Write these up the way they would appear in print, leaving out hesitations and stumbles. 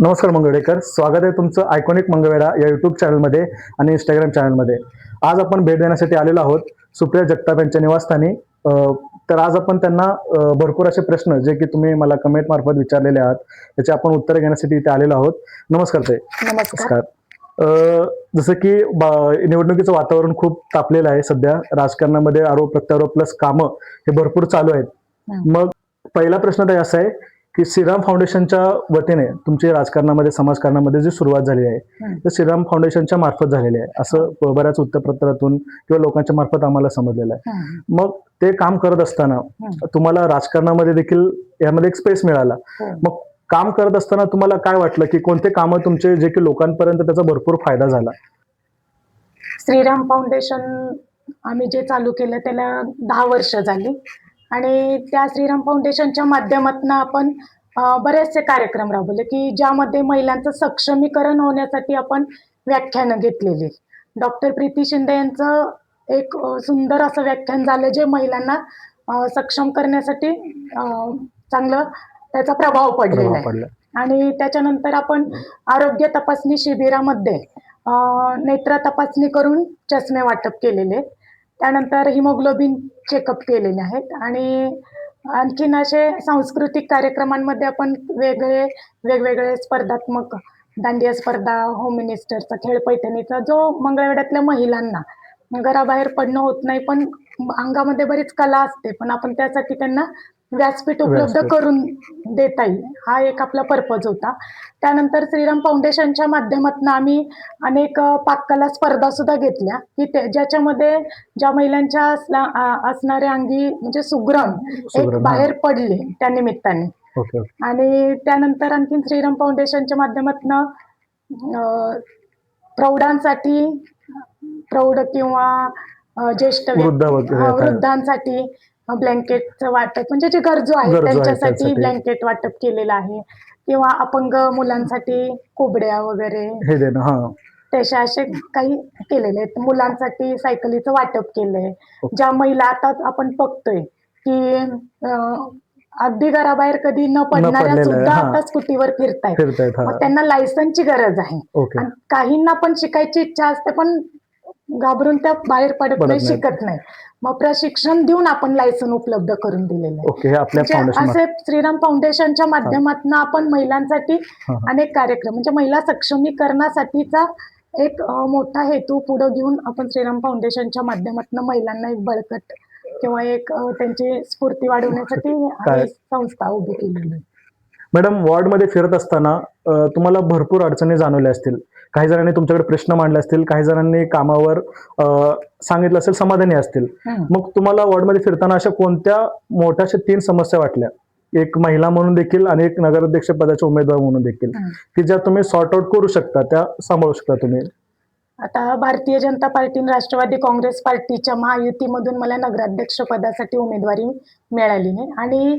नमस्कार मंगळवेढेकर, स्वागत आहे तुमचं आयकॉनिक मंगळवेढा या युट्यूब चॅनलमध्ये आणि इंस्टाग्राम चॅनलमध्ये. आज आपण भेट देण्यासाठी आलेलो आहोत सुप्रिया जगताप यांच्या निवासस्थानी. तर आज आपण त्यांना भरपूर असे प्रश्न जे की तुम्ही मला कमेंट मार्फत विचारलेले आहात त्याचे आपण उत्तर घेण्यासाठी इथे आलेलो आहोत. नमस्कार ताई. नमस्कार. जसं की निवडणुकीचं वातावरण खूप तापलेलं आहे सध्या. राजकारणामध्ये आरोप प्रत्यारोप प्लस कामं हे भरपूर चालू आहेत. मग पहिला प्रश्न ताई असा आहे की श्रीराम फाउंडेशनच्या वतीने तुमची राजकारणामध्ये समाजकारणामध्ये जी सुरुवात झाली आहे तर श्रीराम फाउंडेशनच्या मार्फत झालेली आहे असं बऱ्याच वृत्तपत्रातून किंवा लोकांच्या मार्फत आम्हाला समजलेलं आहे. मग ते काम करत असताना तुम्हाला राजकारणामध्ये देखील यामध्ये एक स्पेस मिळाला. मग काम करत असताना तुम्हाला काय वाटलं की कोणते कामं तुमचे जे की लोकांपर्यंत त्याचा भरपूर फायदा झाला? श्रीराम फाउंडेशन आम्ही जे चालू केलं त्याला 10 वर्ष झाली आणि त्या श्रीराम फाउंडेशनच्या माध्यमातून आपण बरेचसे कार्यक्रम राबवले की ज्यामध्ये महिलांचं सक्षमीकरण होण्यासाठी आपण व्याख्यानं घेतलेली. डॉक्टर प्रीती शिंदे यांचं एक सुंदर असं व्याख्यान झालं जे महिलांना सक्षम करण्यासाठी चांगलं त्याचा प्रभाव पडलेला आहे. आणि त्याच्यानंतर आपण आरोग्य तपासणी शिबिरामध्ये नेत्र तपासणी करून चष्मे वाटप केलेले. त्यानंतर हिमोग्लोबिन चेकअप केलेले आहेत आणि आणखीन असे सांस्कृतिक कार्यक्रमांमध्ये आपण वेगवेगळे स्पर्धात्मक दांडिया स्पर्धा, होम मिनिस्टरचा खेळ पैठणीचा जो मंगळवेढ्यातल्या महिलांना घराबाहेर पडणं होत नाही पण अंगामध्ये बरीच कला असते पण आपण त्यासाठी त्यांना व्यासपीठ उपलब्ध करून देता येईल हा एक आपला पर्पज होता. त्यानंतर श्रीराम फाउंडेशनच्या माध्यमातून आम्ही अनेक पाककला स्पर्धा सुद्धा घेतल्या की ज्याच्यामध्ये ज्या महिलांच्या असणाऱ्या अंगी म्हणजे सुग्रण एक बाहेर पडले त्या निमित्ताने. आणि त्यानंतर आणखीन श्रीराम फाउंडेशनच्या माध्यमातून प्रौढांसाठी प्रौढ किंवा ज्येष्ठ वृद्धांसाठी ब्लँकेटचं वाटप म्हणजे जे गरजू आहेत त्यांच्यासाठी ब्लँकेट वाटप केलेलं आहे किंवा अपंग मुलांसाठी कोबड्या वगैरे तशा असे काही केलेले आहेत. मुलांसाठी सायकलीचं वाटप केलंय. ज्या महिला आता आपण बघतोय की अगदी घराबाहेर कधी न पडणाऱ्या सुद्धा आता स्कूटीवर फिरतायत. त्यांना लायसन्सची गरज आहे. आणि काहींना पण शिकायची इच्छा असते पण घाबरून त्या बाहेर पडत नाही, शिकत नाही. मग प्रशिक्षण देऊन आपण लायसन उपलब्ध करून दिलेले आहे. असे श्रीराम फाउंडेशनच्या माध्यमातून आपण महिलांसाठी अनेक कार्यक्रम म्हणजे महिला सक्षमीकरणासाठीचा एक मोठा हेतू पुढे घेऊन आपण श्रीराम फाउंडेशनच्या माध्यमातून महिलांना एक बळकट किंवा एक त्यांची स्फूर्ती वाढवण्यासाठी संस्था उभी केलेली आहे. मॅडम, वॉर्डमध्ये फिरत असताना तुम्हाला भरपूर अडचणी जाणवल्या असतील. काही जणांनी तुमच्याकडे प्रश्न मांडले असतील, काही जणांनी कामावर सांगितलं असेल, समाधानी असतील. मग तुम्हाला वॉर्डमध्ये फिरताना अशा कोणत्या मोठ्याशा 3 समस्या वाटल्या, एक महिला म्हणून देखील आणि एक नगराध्यक्ष पदाचे उमेदवार म्हणून देखील, की ज्या तुम्ही सॉर्ट आउट करू शकता, त्या सांभाळू शकता तुम्ही? आता भारतीय जनता पार्टी आणि राष्ट्रवादी काँग्रेस पार्टीच्या महायुतीमधून मला नगराध्यक्ष पदासाठी उमेदवारी मिळाली नाही आणि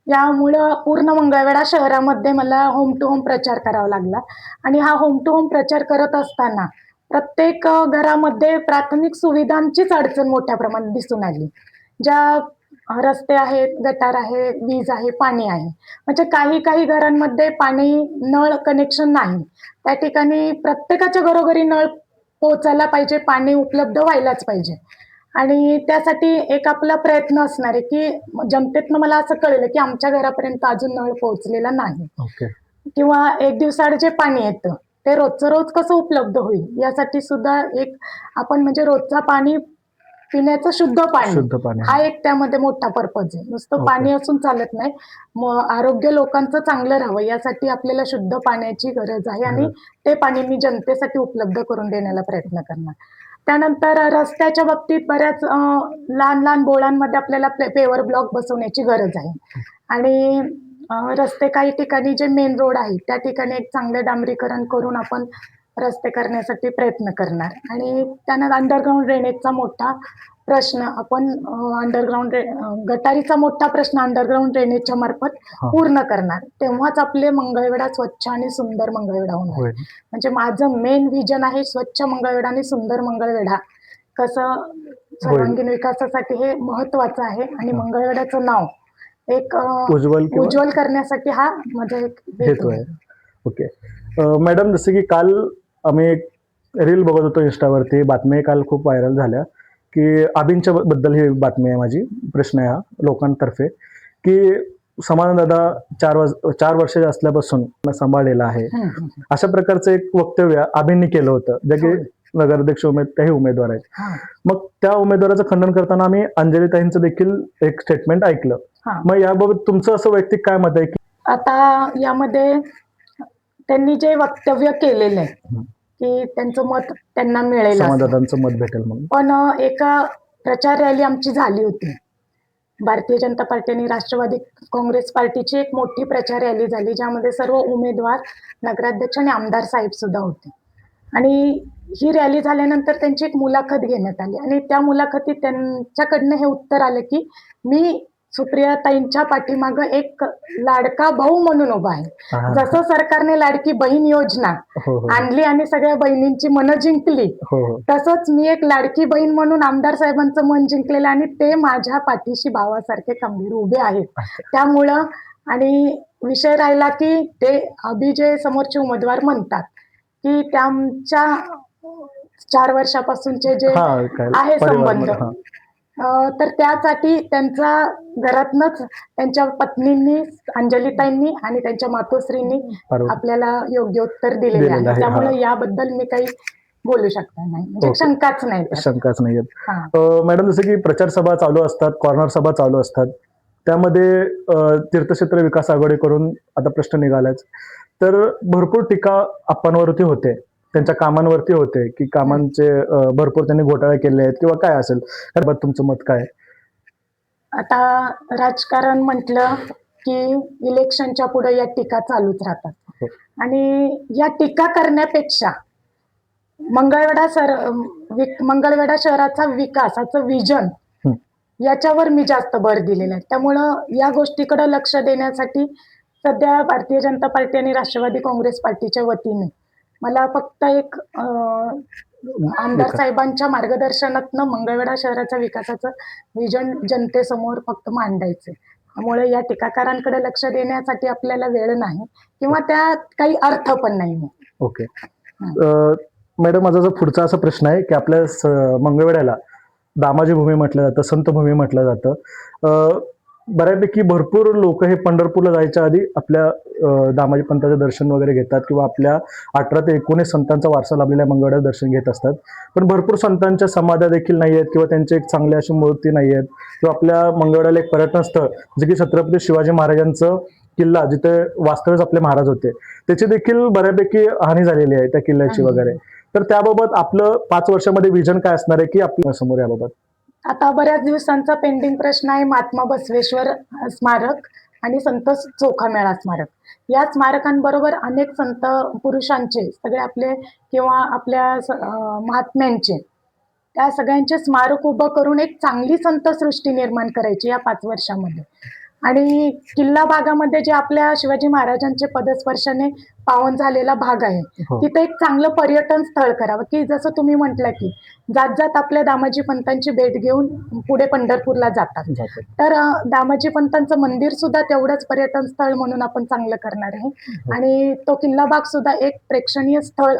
यामुळं पूर्ण मंगळवेढा शहरामध्ये मला होम टू होम प्रचार करावा लागला. आणि हा होम टू होम प्रचार करत असताना प्रत्येक घरामध्ये प्राथमिक सुविधांचीच अडचण मोठ्या प्रमाणात दिसून आली. ज्या रस्ते आहेत, गटार आहे, वीज आहे, पाणी आहे. म्हणजे काही घरांमध्ये पाणी नळ कनेक्शन नाही. त्या ठिकाणी प्रत्येकाच्या घरोघरी नळ पोहोचायला पाहिजे, पाणी उपलब्ध व्हायलाच पाहिजे. आणि त्यासाठी एक आपला प्रयत्न असणार आहे की जनतेतनं मला असं कळलं की आमच्या घरापर्यंत अजून नळ पोहोचलेला नाही किंवा एक दिवसाआड जे पाणी येतं ते रोजचं रोज कसं उपलब्ध होईल यासाठी सुद्धा एक आपण म्हणजे रोजचं पाणी पिण्याचं शुद्ध पाणी हा एक त्यामध्ये मोठा पर्पज आहे. नुसतं पाणी असून चालत नाही, मग आरोग्य लोकांचं चांगलं राहावं यासाठी आपल्याला शुद्ध पाण्याची गरज आहे आणि ते पाणी मी जनतेसाठी उपलब्ध करून देण्याला प्रयत्न करणार. त्यानंतर रस्त्याच्या बाबतीत बऱ्याच लहान बोळांमध्ये आपल्याला पेवर ब्लॉक बसवण्याची गरज आहे आणि रस्ते काही ठिकाणी जे मेन रोड आहे त्या ठिकाणी एक चांगलं डांबरीकरण करून आपण रस्ते करण्यासाठी प्रयत्न करणार. आणि त्यानंतर अंडरग्राऊंड ड्रेनेजचा मोठा प्रश्न आपण गटारीचा मोठा प्रश्न अंडरग्राऊंड ड्रेनेजच्या मार्फत पूर्ण करणार. तेव्हाच आपले मंगळवेढा स्वच्छ आणि सुंदर मंगळवेढा होणार. म्हणजे माझं मेन विजन आहे स्वच्छ मंगळवेढा आणि सुंदर मंगळवेढा कसं सर्वांगीण विकासासाठी हे महत्वाचं आहे आणि मंगळवेढ्याचं नाव एक उज्ज्वल करण्यासाठी हा माझा एक हेतू आहे. ओके. मॅडम, जसं की काल आम्ही एक रील बघत होतो इंस्टावरती, बातमी काल खूप व्हायरल झाल्या की अभिनच्या बद्दल ही बातमी आहे, माझी प्रश्न आहे हा लोकांतर्फे की समाधान दादा 4 वर्षाचे असल्यापासून सांभाळलेला आहे, अशा प्रकारचं एक वक्तव्य अभिननी केलं होतं, जे की नगराध्यक्ष त्याही उमेदवार आहेत. मग त्या उमेदवाराचं खंडन करताना आम्ही अंजलीताईंचं देखील एक स्टेटमेंट ऐकलं. मग याबाबत तुमचं असं वैयक्तिक काय मत आहे की आता यामध्ये त्यांनी जे वक्तव्य केलेलं आहे की त्यांचं मत त्यांना मिळेल असं. समाधानाचं मत भेटेल म्हणून? पण एका प्रचार रॅली आमची झाली होती. भारतीय जनता पार्टी आणि राष्ट्रवादी काँग्रेस पार्टीची एक मोठी प्रचार रॅली झाली, ज्यामध्ये सर्व उमेदवार, नगराध्यक्ष आणि आमदार साहेब सुद्धा होते. आणि ही रॅली झाल्यानंतर त्यांची एक मुलाखत घेण्यात आली आणि त्या मुलाखतीत त्यांच्याकडनं हे उत्तर आलं की मी सुप्रियाताईंच्या पाठीमागं एक लाडका भाऊ म्हणून उभा आहे. जसं सरकारने लाडकी बहीण योजना आणली आणि सगळ्या बहिणींची मनं जिंकली, तसंच मी एक लाडकी बहीण म्हणून आमदार साहेबांचं मन जिंकलेलं आणि ते माझ्या पाठीशी भावासारखे खंबीर उभे आहेत. त्यामुळं आणि विषय राहिला की ते जे समोरचे उमेदवार म्हणतात की त्यांच्या 4 वर्षापासूनचे जे आहे संबंध, तर त्यासाठी त्यांचा घरातनच त्यांच्या पत्नींनी, अंजलीताईंनी आणि त्यांच्या मातोश्रींनी आपल्याला योग्य उत्तर दिलेले आहे. त्यामुळे याबद्दल मी काही बोलू शकणार नाही, म्हणजे शंकाच नाही. मॅडम, जसं की प्रचार सभा चालू असतात, कॉर्नर सभा चालू असतात, त्यामध्ये तीर्थक्षेत्र विकास आघाडी करून आता प्रश्न निघालाच, तर भरपूर टीका आप्पांवरती होते, त्यांच्या कामांवरती होते की कामांचे भरपूर त्यांनी घोटाळे केले आहेत किंवा काय असेल. त्याबाबत तुमचं मत काय? आता राजकारण म्हटलं की इलेक्शनच्या पुढे या टीका चालूच राहतात आणि या टीका करण्यापेक्षा मंगळवेढा शहराचा विकासाचं विजन याच्यावर मी जास्त भर दिलेला आहे. त्यामुळं या गोष्टीकडे लक्ष देण्यासाठी सध्या भारतीय जनता पार्टी आणि राष्ट्रवादी काँग्रेस पार्टीच्या वतीने मला फक्त एक आमदार साहेबांच्या मार्गदर्शनातनं मंगळवेढा शहराच्या विकासाचं विजन जनतेसमोर फक्त मांडायचं. त्यामुळे या टीकाकारांकडे लक्ष देण्यासाठी आपल्याला वेळ नाही किंवा त्यात काही अर्थ पण नाही. ओके मॅडम, माझा जो पुढचा असा प्रश्न आहे की आपल्या मंगळवेढ्याला दामाजी भूमी म्हटलं जातं, संत भूमी म्हटलं जातं. बऱ्यापैकी भरपूर लोक हे पंढरपूरला जायच्या आधी आपल्या दामाजी पंताचं दर्शन वगैरे घेतात किंवा आपल्या 18 ते 19 संतांचा वारसा लाभलेल्या मंगळवेढ्यात दर्शन घेत असतात. पण भरपूर संतांच्या समाध्या देखील नाही आहेत किंवा त्यांची एक चांगली अशी मूर्ती नाही आहेत किंवा आपल्या मंगळवेढ्याला एक पर्यटन स्थळ जे की छत्रपती शिवाजी महाराजांचं किल्ला, जिथे वास्तव्य आपले महाराज होते, त्याची देखील बऱ्यापैकी हानी झालेली आहे त्या किल्ल्याची वगैरे. तर त्याबाबत आपलं 5 वर्षामध्ये विजन काय असणार आहे की आपल्या समोर याबाबत? आता बऱ्याच दिवसांचा पेंडिंग प्रश्न आहे महात्मा बसवेश्वर स्मारक आणि संत चोखामेळा स्मारक. या स्मारकांबरोबर अनेक संत पुरुषांचे, सगळे आपले किंवा आपल्या महात्म्यांचे, त्या सगळ्यांचे स्मारक उभं करून एक चांगली संतसृष्टी निर्माण करायची या 5 वर्षामध्ये. आणि किल्ला भागामध्ये जे आपल्या शिवाजी महाराजांचे पदस्पर्शाने पावन झालेला भाग आहे, तिथे एक चांगलं पर्यटन स्थळ करावं की जसं तुम्ही म्हटलं की जात जात आपल्या दामाजी पंतांची भेट घेऊन पुढे पंढरपूरला जातात, तर दामाजी पंतांचं मंदिर सुद्धा तेवढंच पर्यटन स्थळ म्हणून आपण चांगलं करणार आहे. आणि तो किल्ला भाग सुद्धा एक प्रेक्षणीय स्थळ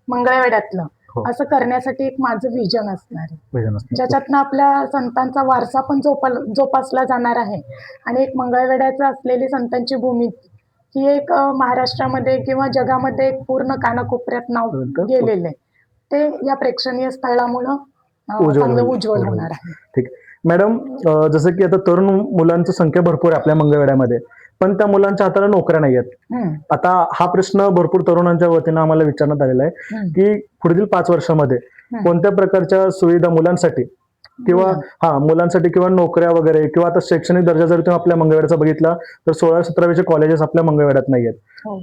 मंगळवेढ्यातलं असं करण्यासाठी एक माझं विजन असणार आहे, ज्याच्यातनं आपल्या संतांचा वारसा पण जोपासला जाणार आहे आणि एक मंगळवेढ्याचं असलेली संतांची भूमी ही एक महाराष्ट्रामध्ये किंवा जगामध्ये एक पूर्ण कानाकोपऱ्यात नाव गेलेलं आहे. ते या प्रेक्षणीय स्थळामुळं चांगलं उज्ज्वल होणार आहे. ठीक मॅडम, जसं की आता तरुण मुलांची संख्या भरपूर आहे आपल्या मंगळवेढ्यामध्ये, पण त्या मुलांच्या हाताला नोकऱ्या नाही आहेत. आता हा प्रश्न भरपूर तरुणांच्या वतीनं आम्हाला विचारण्यात आलेला आहे की पुढील 5 वर्षामध्ये कोणत्या प्रकारच्या सुविधा मुलांसाठी किंवा नोकऱ्या वगैरे किंवा आता शैक्षणिक दर्जा जर तुम्ही आपल्या मंगळवेढ्याचा बघितला तर 16-17वीचे कॉलेजेस आपल्या मंगळवेढ्यात नाही आहेत,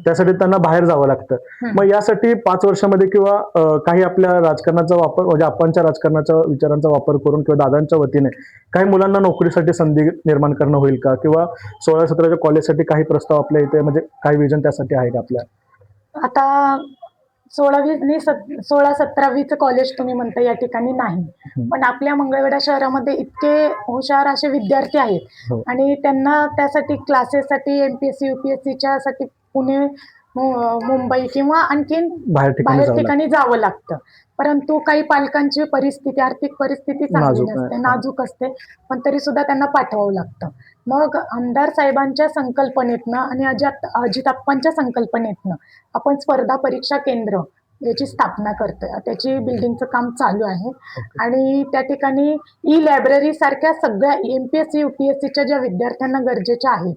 त्यासाठी त्यांना बाहेर जावं लागतं. मग यासाठी 5 वर्षामध्ये किंवा काही आपल्या राजकारणाचा वापर, म्हणजे आपणच्या राजकारणाच्या विचारांचा वापर करून किंवा दादांच्या वतीने काही मुलांना नोकरीसाठी संधी निर्माण करणं होईल का, किंवा 16-17च्या कॉलेजसाठी काही प्रस्ताव आपल्या इथे, म्हणजे काही विजन त्यासाठी आहे का आपल्या? आता 16-17वीचं कॉलेज तुम्ही म्हणता या ठिकाणी नाही, पण आपल्या मंगळवेढा शहरामध्ये इतके हुशार असे विद्यार्थी आहेत आणि त्यांना त्यासाठी क्लासेससाठी MPSC UPSCच्या साठी पुणे मुंबई किंवा आणखीन बाहेर ठिकाणी जावं लागतं. परंतु काही पालकांची परिस्थिती, आर्थिक परिस्थिती चांगली नसते, नाजूक असते, पण तरी सुद्धा त्यांना पाठवावं लागतं. मग आमदार साहेबांच्या संकल्पनेतनं आणि अजिताप्पांच्या संकल्पनेतनं आपण स्पर्धा परीक्षा केंद्र याची स्थापना करतोय. त्याची बिल्डिंगचं काम चालू आहे आणि त्या ठिकाणी लायब्ररी सारख्या सगळ्या MPSC UPSCच्या ज्या विद्यार्थ्यांना गरजेच्या आहेत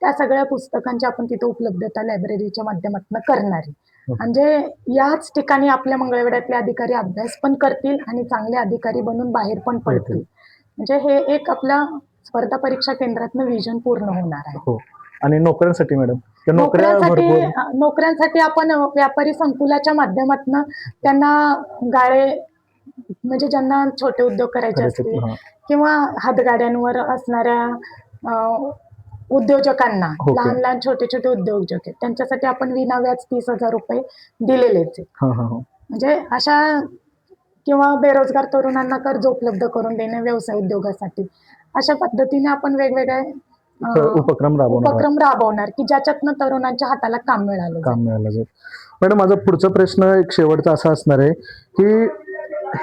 त्या सगळ्या पुस्तकांची आपण तिथे उपलब्धता लायब्ररीच्या माध्यमातून करणार आहे. म्हणजे याच ठिकाणी आपल्या मंगळवेढ्यातले अधिकारी अभ्यास पण करतील आणि चांगले अधिकारी बनून बाहेर पण पडतील. म्हणजे हे एक आपल्या स्पर्धा परीक्षा केंद्रातनं विजन पूर्ण होणार आहे. आणि नोकऱ्यांसाठी मॅडम, नोकऱ्यांसाठी आपण व्यापारी संकुलाच्या माध्यमातून त्यांना गाळे, म्हणजे ज्यांना छोटे उद्योग करायचे असतील किंवा हातगाड्यांवर असणाऱ्या उद्योजकांना, लहान लहान छोटे छोटे उद्योजक आहेत त्यांच्यासाठी आपण विनाव्याज 30,000 रुपये दिलेलेच आहे. म्हणजे अशा किंवा बेरोजगार तरुणांना कर्ज उपलब्ध करून देणे व्यवसाय उद्योगासाठी, अशा पद्धतीने आपण वेगवेगळे उपक्रम राबवणार की ज्याच्यातनं तरुणांच्या हाताला काम मिळालं. मॅडम, माझा पुढचा प्रश्न एक शेवटचा असा असणार आहे की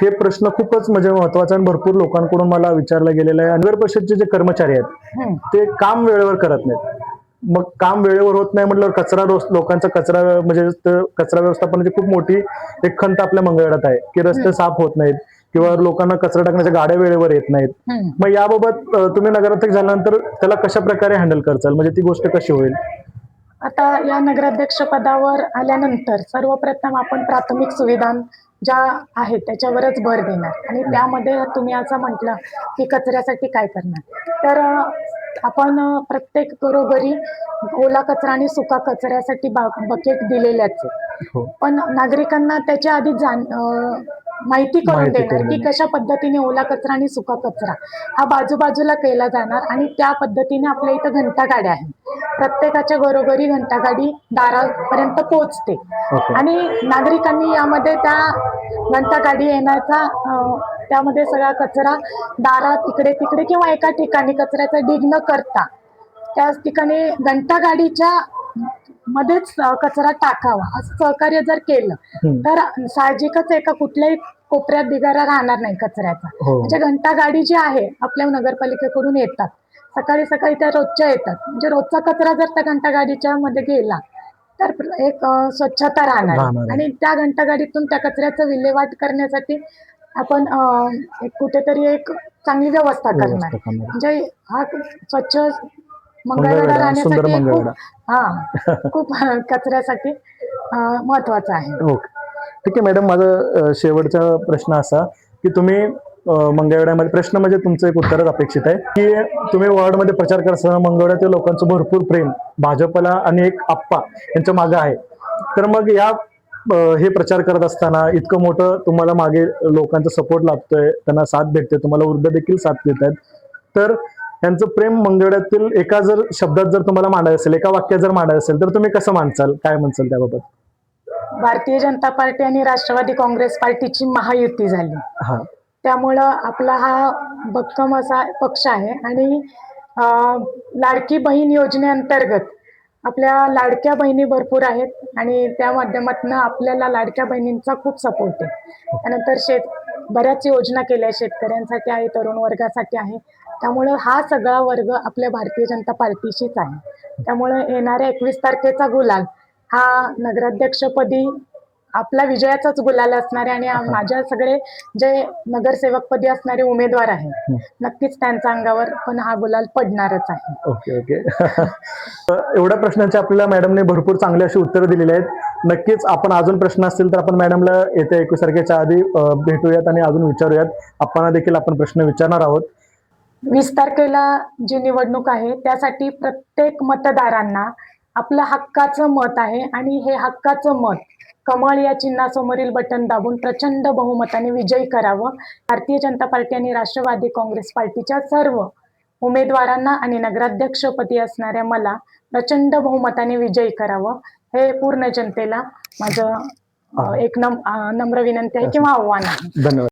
हे प्रश्न खूपच म्हणजे महत्वाचा आणि भरपूर लोकांकडून मला विचारला गेलेला आहे. नगर परिषदचे जे कर्मचारी आहेत ते काम वेळेवर करत नाहीत. मग काम वेळेवर होत नाही म्हटल्यावर कचरा, लोकांचा कचरा, म्हणजे कचरा व्यवस्थापनाची खूप मोठी एक खंत आपल्या मंगळवेढ्यात आहे की रस्ते साफ होत नाहीत किंवा लोकांना कचरा टाकण्याच्या गाड्या वेळेवर येत नाहीत. मग याबाबत तुम्ही नगराध्यक्ष झाल्यानंतर त्याला कशा प्रकारे हँडल करचाल, म्हणजे ती गोष्ट कशी होईल? आता या नगराध्यक्ष पदावर आल्यानंतर सर्वप्रथम आपण प्राथमिक सुविधा ज्या आहेत त्याच्यावरच भर देणार आणि त्यामध्ये तुम्ही असं म्हटलं की कचऱ्यासाठी काय करणार, तर आपण प्रत्येक घरोघरी ओला कचरा आणि सुका कचऱ्यासाठी बकेट दिलेल्याच आहे. पण नागरिकांना त्याच्या आधी माहिती करून देणार की कशा पद्धतीने ओला कचरा आणि सुका कचरा हा बाजूबाजूला केला जाणार आणि त्या पद्धतीने आपल्या इथं घंटागाड्या आहेत. प्रत्येकाच्या घरोघरी घंटागाडी दारापर्यंत पोहोचते आणि नागरिकांनी यामध्ये त्या घंटागाडी येण्याचा, त्यामध्ये सगळा कचरा दारात इकडे तिकडे किंवा एका ठिकाणी कचऱ्याचा ढीग न करता त्याच ठिकाणी घंटागाडीच्या मध्येच कचरा टाकावा, असं सहकार्य जर केलं तर साहजिकच एका कुठल्याही कोपऱ्यात ढिगारा राहणार नाही कचऱ्याचा. म्हणजे घंटागाडी जी आहे आपल्या नगरपालिकेकडून येतात, सकाळी सकाळी त्या रोजच्या येतात, म्हणजे रोजचा कचरा जर त्या घंटागाडीच्या मध्ये गेला तर एक स्वच्छता राहणार आणि त्या घंटागाडीतून त्या कचऱ्याचं विल्हेवाट करण्यासाठी आपण कुठेतरी एक चांगली व्यवस्था करणार. म्हणजे हा स्वच्छ मंगळवेढा राहण्यासाठी खूप कचऱ्यासाठी महत्वाचा आहे. ठीक आहे मॅडम, माझा शेवटचा प्रश्न असा की तुम्ही मंगळवेढ्यामध्ये, प्रश्न म्हणजे तुमचं एक उत्तरच अपेक्षित आहे की तुम्ही वॉर्डमध्ये प्रचार करताना मंगळवेढ्यातील लोकांचं भरपूर प्रेम भाजपला आणि एक आप्पा यांच्या मागे आहे. तर मग हे प्रचार करत असताना इतकं मोठं तुम्हाला मागे लोकांचा सपोर्ट लाभतोय, त्यांना साथ भेटते, तुम्हाला ऊर्जा देखील साथ देत आहेत, तर त्यांचं प्रेम मंगळवेढ्यातील एका जर शब्दात जर तुम्हाला मांडायचं असेल, एका वाक्यात जर मांडायचं असेल, तर तुम्ही कसं मांडसाल, काय म्हणसाल त्याबाबत? भारतीय जनता पार्टी आणि राष्ट्रवादी काँग्रेस पार्टीची महायुती झाली, त्यामुळं आपला हा भक्कम असा पक्ष आहे आणि लाडकी बहीण योजनेअंतर्गत आपल्या लाडक्या बहिणी भरपूर आहेत आणि त्या माध्यमातून आपल्याला लाडक्या बहिणींचा खूप सपोर्ट आहे. त्यानंतर बऱ्याच योजना केल्या शेतकऱ्यांसाठी आहे, तरुण वर्गासाठी आहे, त्यामुळं हा सगळा वर्ग आपल्या भारतीय जनता पार्टीशीच आहे. त्यामुळे येणाऱ्या 21 तारखेचा गुलाल हा नगराध्यक्षपदी आपला विजयाचाच गुलाल असणार आहे आणि माझ्या सगळे जे नगरसेवकपदी असणारे उमेदवार आहेत नक्कीच त्यांच्या अंगावर पण हा गुलाल पडणारच आहे. ओके. एवढ्या प्रश्नांची आपल्याला मॅडमने भरपूर चांगली अशी उत्तरं दिलेली आहेत. नक्कीच आपण अजून प्रश्न असतील तर आपण मॅडमला येत्या 21 तारखेच्या आधी भेटूयात आणि अजून विचारूयात. आपल्याला देखील आपण प्रश्न विचारणार आहोत. 20 तारखेला जी निवडणूक आहे त्यासाठी प्रत्येक मतदारांना आपलं हक्काचं मत आहे आणि हे हक्काचं मत कमळ या चिन्हासमोरील बटन दाबून प्रचंड बहुमताने विजयी करावं. भारतीय जनता पार्टी आणि राष्ट्रवादी काँग्रेस पार्टीच्या सर्व उमेदवारांना आणि नगराध्यक्षपदी असणाऱ्या मला प्रचंड बहुमताने विजयी करावं, हे पूर्ण जनतेला माझं एक नम्र विनंती आहे किंवा आव्हान आहे. धन्यवाद.